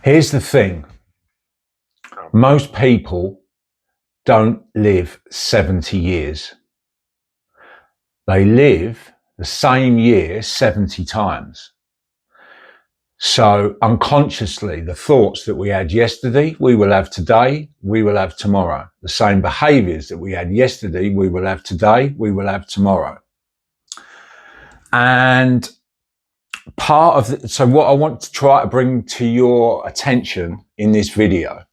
Here's the thing. Most people don't live 70 years. They live the same year 70 times. So unconsciously, the thoughts that we had yesterday, we will have today, we will have tomorrow. The same behaviours that we had yesterday, we will have today, we will have tomorrow. And so what I want to try to bring to your attention in this video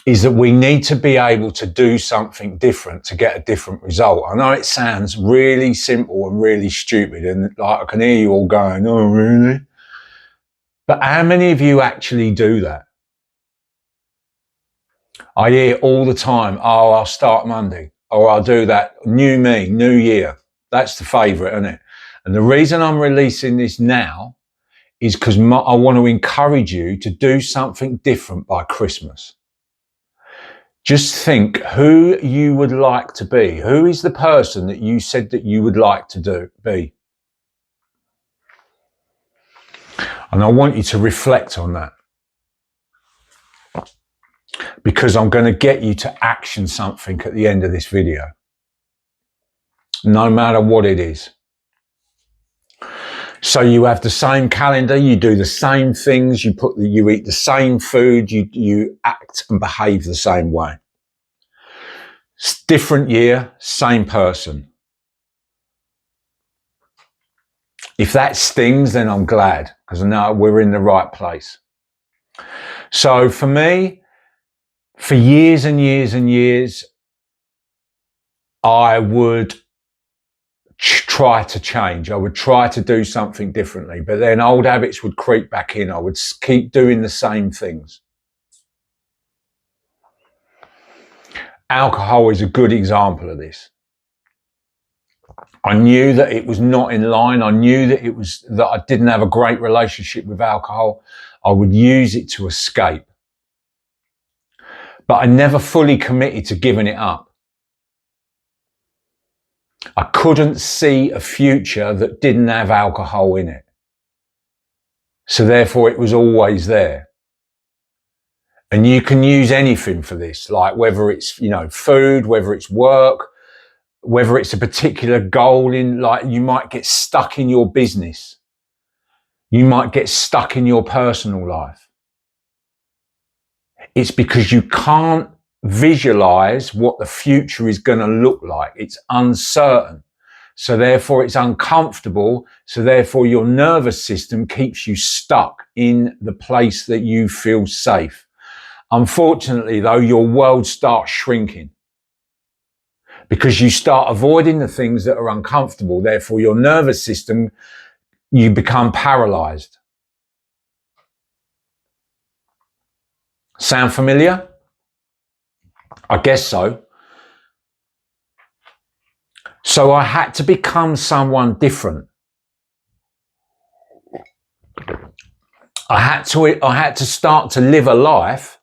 is that we need to be able to do something different to get a different result. I know it sounds really simple and really stupid, and like I can hear you all going, oh, really? But how many of you actually do that? I hear all the time, oh, I'll start Monday, or I'll do that, new me, new year. That's the favourite, isn't it? And the reason I'm releasing this now is because I want to encourage you to do something different by Christmas. Just think who you would like to be. Who is the person that you said that you would like to be? And I want you to reflect on that, because I'm going to get you to action something at the end of this video, no matter what it is. So you have the same calendar, you do the same things, you eat the same food, you act and behave the same way. It's different year, same person. If that stings, then I'm glad, because I know we're in the right place. So for me, for years and years and years, I would try to change. I would try to do something differently, but then old habits would creep back in. I would keep doing the same things. Alcohol is a good example of this. I knew that it was not in line. I knew that I didn't have a great relationship with alcohol. I would use it to escape. But I never fully committed to giving it up. I couldn't see a future that didn't have alcohol in it. So therefore it was always there. And you can use anything for this, like whether it's, food, whether it's work, whether it's a particular goal like you might get stuck in your business. You might get stuck in your personal life. It's because you can't visualize what the future is going to look like. It's uncertain. So therefore it's uncomfortable. So therefore your nervous system keeps you stuck in the place that you feel safe. Unfortunately though, your world starts shrinking because you start avoiding the things that are uncomfortable. Therefore your nervous system, you become paralyzed. Sound familiar? I guess so. So I had to become someone different. I had to start to live a life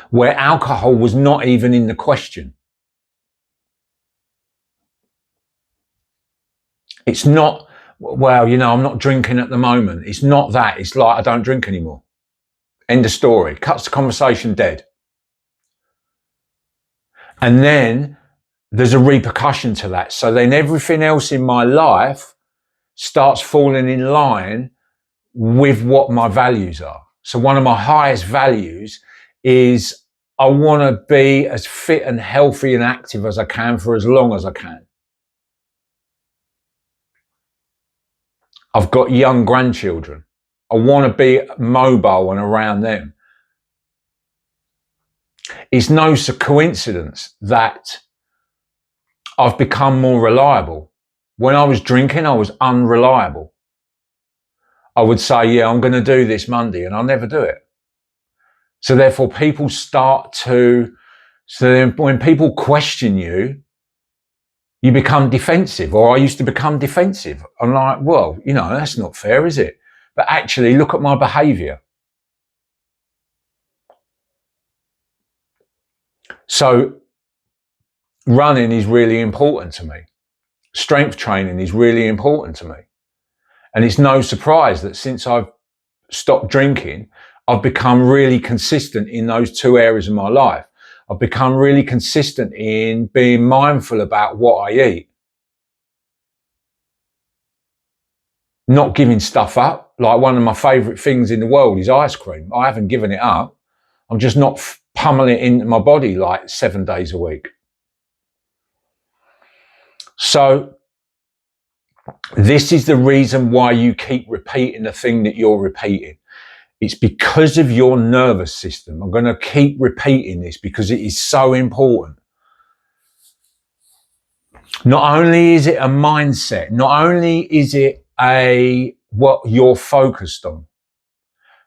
where alcohol was not even in the question. It's not, well, I'm not drinking at the moment. It's not that. It's like I don't drink anymore. End of story. Cuts the conversation dead. And then there's a repercussion to that. So then everything else in my life starts falling in line with what my values are. So one of my highest values is I want to be as fit and healthy and active as I can for as long as I can. I've got young grandchildren. I want to be mobile and around them. It's no coincidence that I've become more reliable. When I was drinking, I was unreliable. I would say, yeah, I'm going to do this Monday, and I'll never do it. So therefore people when people question you, you become defensive, or I used to become defensive. I'm like, well, that's not fair, is it? But actually look at my behavior. So running is really important to me. Strength training is really important to me. And it's no surprise that since I've stopped drinking, I've become really consistent in those two areas of my life. I've become really consistent in being mindful about what I eat. Not giving stuff up. Like, one of my favourite things in the world is ice cream. I haven't given it up. I'm just not pummeling it into my body like 7 days a week. So this is the reason why you keep repeating the thing that you're repeating. It's because of your nervous system. I'm going to keep repeating this because it is so important. Not only is it a mindset, not only is it what you're focused on,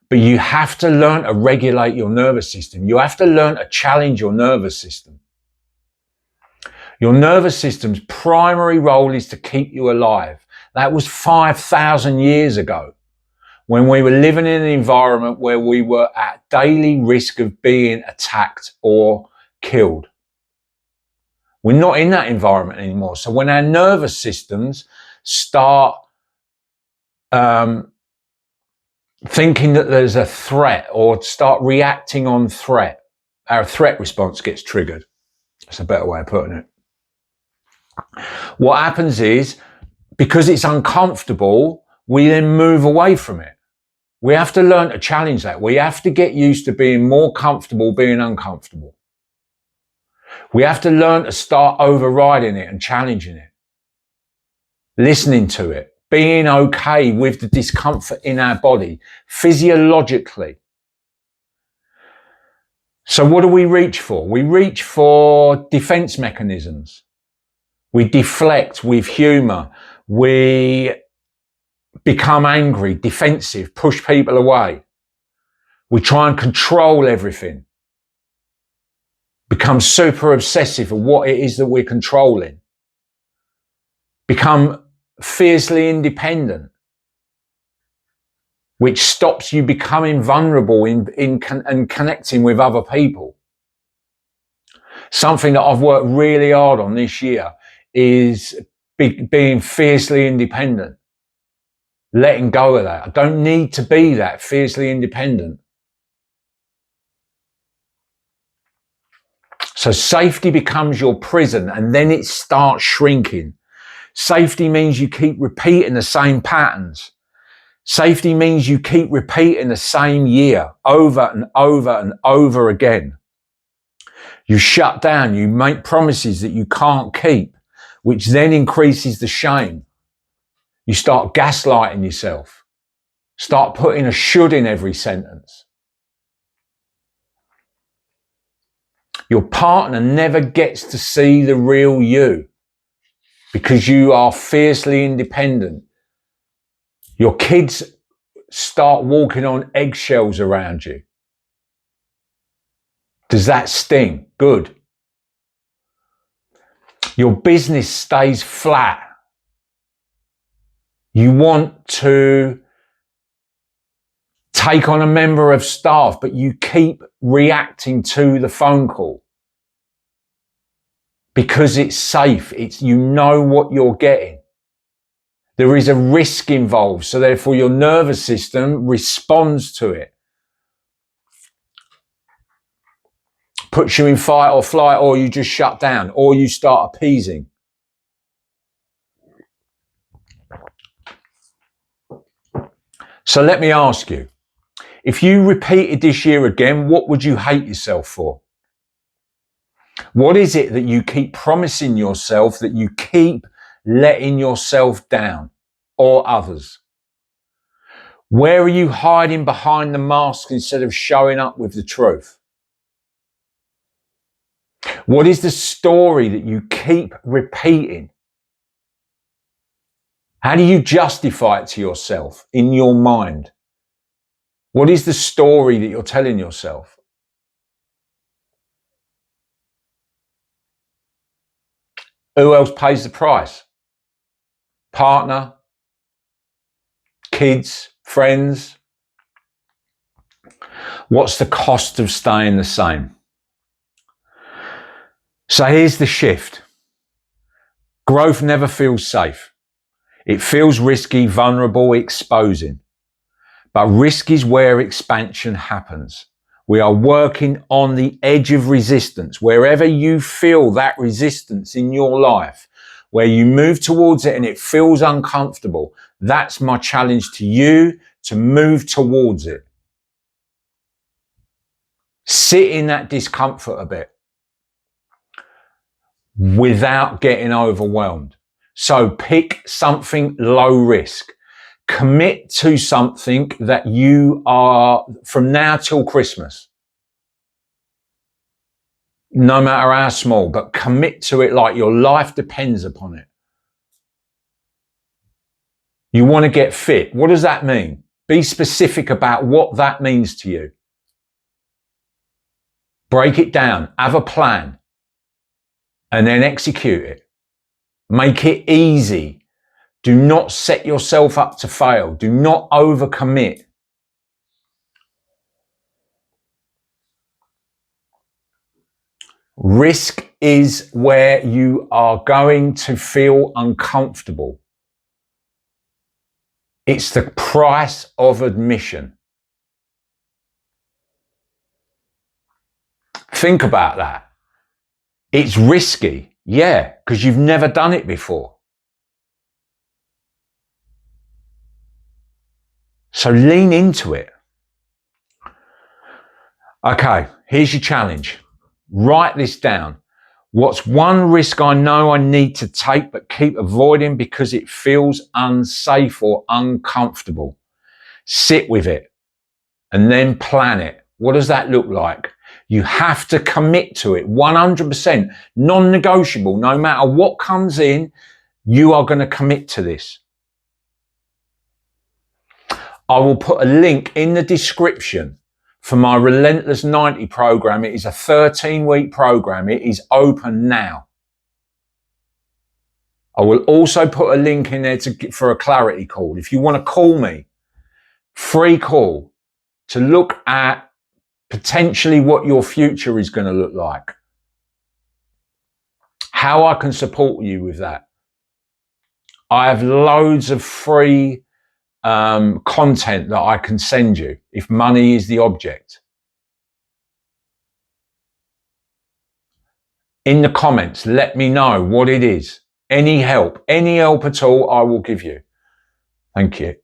but you have to learn to regulate your nervous system. You have to learn to challenge your nervous system. Your nervous system's primary role is to keep you alive. That was 5,000 years ago, when we were living in an environment where we were at daily risk of being attacked or killed. We're not in that environment anymore. So when our nervous systems start thinking that there's a threat or start reacting on threat, our threat response gets triggered. That's a better way of putting it. What happens is, because it's uncomfortable, we then move away from it. We have to learn to challenge that. We have to get used to being more comfortable being uncomfortable. We have to learn to start overriding it and challenging it, listening to it, being okay with the discomfort in our body physiologically. So what do we reach for? We reach for defense mechanisms. We deflect with humour. We become angry, defensive, push people away. We try and control everything. Become super obsessive of what it is that we're controlling. Become fiercely independent, which stops you becoming vulnerable and connecting with other people. Something that I've worked really hard on this year is being fiercely independent. Letting go of that. I don't need to be that fiercely independent. So safety becomes your prison, and then it starts shrinking. Safety means you keep repeating the same patterns. Safety means you keep repeating the same year over and over and over again. You shut down, you make promises that you can't keep, which then increases the shame. You start gaslighting yourself. Start putting a should in every sentence. Your partner never gets to see the real you because you are fiercely independent. Your kids start walking on eggshells around you. Does that sting? Good. Your business stays flat. You want to take on a member of staff, but you keep reacting to the phone call because it's safe. You know what you're getting. There is a risk involved, so therefore your nervous system responds to it. Puts you in fight or flight, or you just shut down, or you start appeasing. So let me ask you, if you repeated this year again, what would you hate yourself for? What is it that you keep promising yourself that you keep letting yourself down or others? Where are you hiding behind the mask instead of showing up with the truth? What is the story that you keep repeating? How do you justify it to yourself in your mind? What is the story that you're telling yourself? Who else pays the price? Partner, kids, friends. What's the cost of staying the same? So here's the shift. Growth never feels safe. It feels risky, vulnerable, exposing. But risk is where expansion happens. We are working on the edge of resistance. Wherever you feel that resistance in your life, where you move towards it and it feels uncomfortable, that's my challenge to you, to move towards it. Sit in that discomfort a bit without getting overwhelmed. So pick something low risk. Commit to something that you are, from now till Christmas, no matter how small, but commit to it like your life depends upon it. You want to get fit. What does that mean? Be specific about what that means to you. Break it down, have a plan, and then execute it. Make it easy. Do not set yourself up to fail. Do not overcommit. Risk is where you are going to feel uncomfortable. It's the price of admission. Think about that. It's risky, yeah, because you've never done it before. So lean into it. Okay, here's your challenge. Write this down. What's one risk I know I need to take but keep avoiding because it feels unsafe or uncomfortable? Sit with it and then plan it. What does that look like? You have to commit to it 100%, non-negotiable. No matter what comes in, you are going to commit to this. I will put a link in the description for my Relentless 90 program. It is a 13-week program. It is open now. I will also put a link in there for a clarity call. If you want to call me, free call to look at potentially what your future is going to look like. How I can support you with that. I have loads of free content that I can send you if money is the object. In the comments, let me know what it is. Any help at all, I will give you. Thank you.